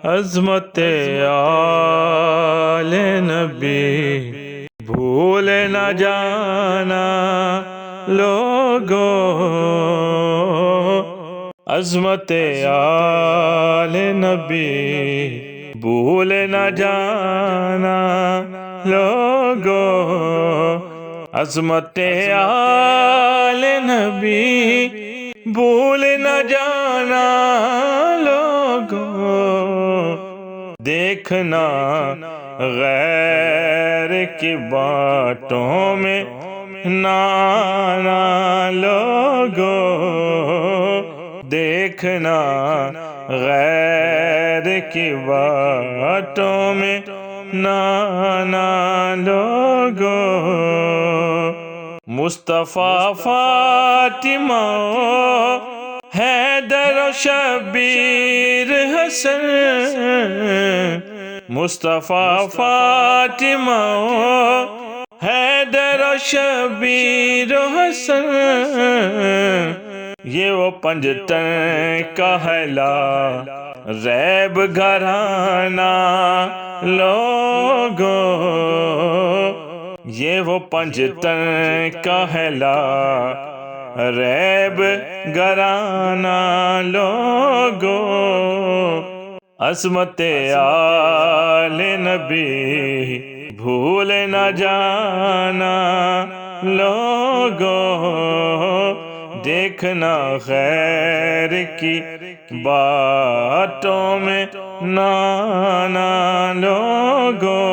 عظمت آل نبی بھول نہ جانا لوگو، عظمت آل نبی بھول نہ جانا لوگو، عظمت آل نبی بھول نہ جانا لوگو، دیکھنا غیر کی باتوں میں نہ آنا لوگو، دیکھنا غیر کی باتوں میں نہ آنا لوگو، مصطفیٰ فاطمہ حیدر و شبیر حسن، مصطفیٰ فاطمہ حیدر و شبیر حسن، یہ وہ پنجتن کا ہلا ریب گھرانہ لوگو، یہ وہ پنجتن کا ہلا ریب گھرانہ لوگو، عظمت آل نبی بھول نہ جانا لوگو، دیکھنا غیر کی باتوں میں نہ آنا لوگو،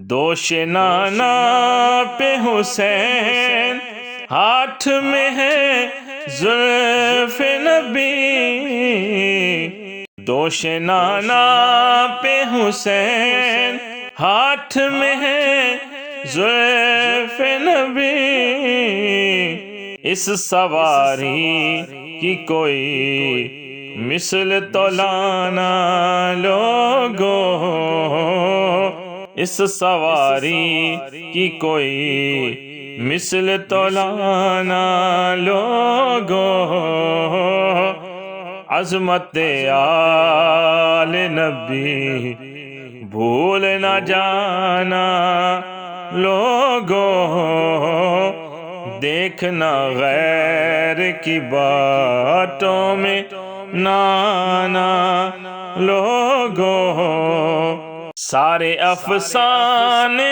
دوش نانا پہ حسین ہاتھ میں ہے زلف نبی، دوش نانا پہ حسین ہاتھ میں ہے زلف نبی، اس سواری کی کوئی مثل تو لانا لوگو، اس سواری کی کوئی مثل تو لانا لوگو، عظمت آل نبی بھول نہ جانا لوگو، دیکھنا غیر کی باتوں میں نہ آنا لوگو، سارے افسانے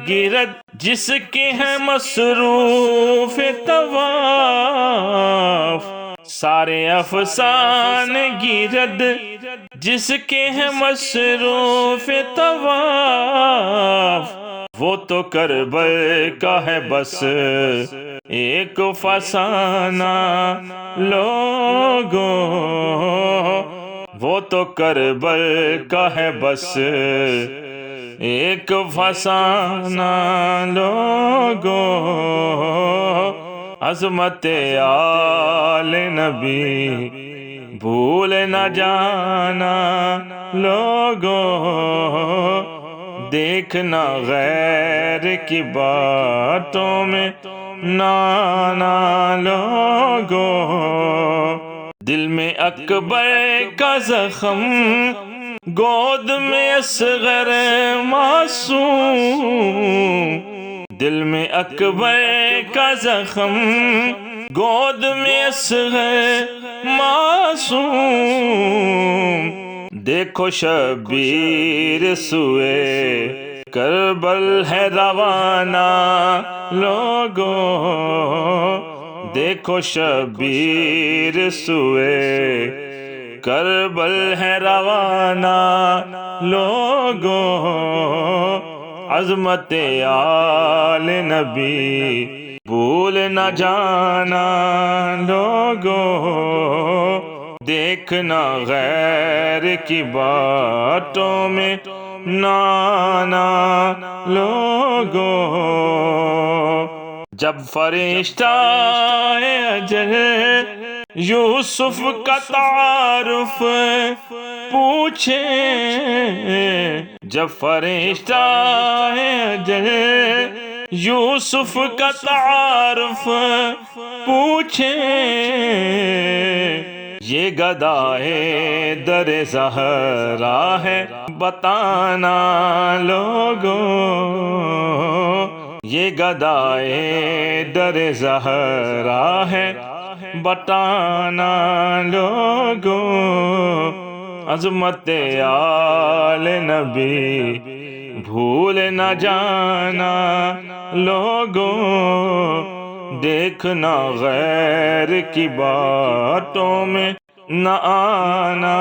گرد جس کے ہیں مصروف طواف، سارے افسانے گرد جس کے ہیں مصروف طواف، وہ تو کربل کا ہے بس ایک فسانہ لوگو، وہ تو کربل کا ہے بس ایک فسانہ لوگو، عظمت آل نبی بھول نہ جانا لوگو، دیکھنا غیر کی باتوں میں نہ آنا لوگو، دل میں اکبر کا زخم گود میں اصغر معصوم، دل میں اکبر کا زخم گود میں اصغر معصوم، دیکھو شبیر سوئے کربل ہے روانہ لوگو، دیکھو شبیر سوئے کربل ہے روانہ لوگو، عظمت آل نبی بھول نہ جانا لوگو، دیکھنا غیر کی باتوں میں نہ آنا لوگو، جب فرشتہ اجل یوسف کا تعارف پوچھے، جب فرشتہ اجل یوسف کا تعارف پوچھے، یہ گدائے در زہرا ہے بتانا لوگوں، یہ گدائے در زہرا ہے بتانا لوگوں، عظمت آل نبی بھول نہ جانا لوگوں، دیکھنا غیر کی باتوں میں نہ آنا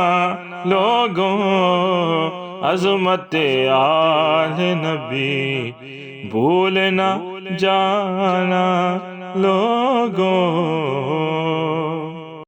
لوگوں، عظمت آل نبی بھول نہ جانا لوگوں۔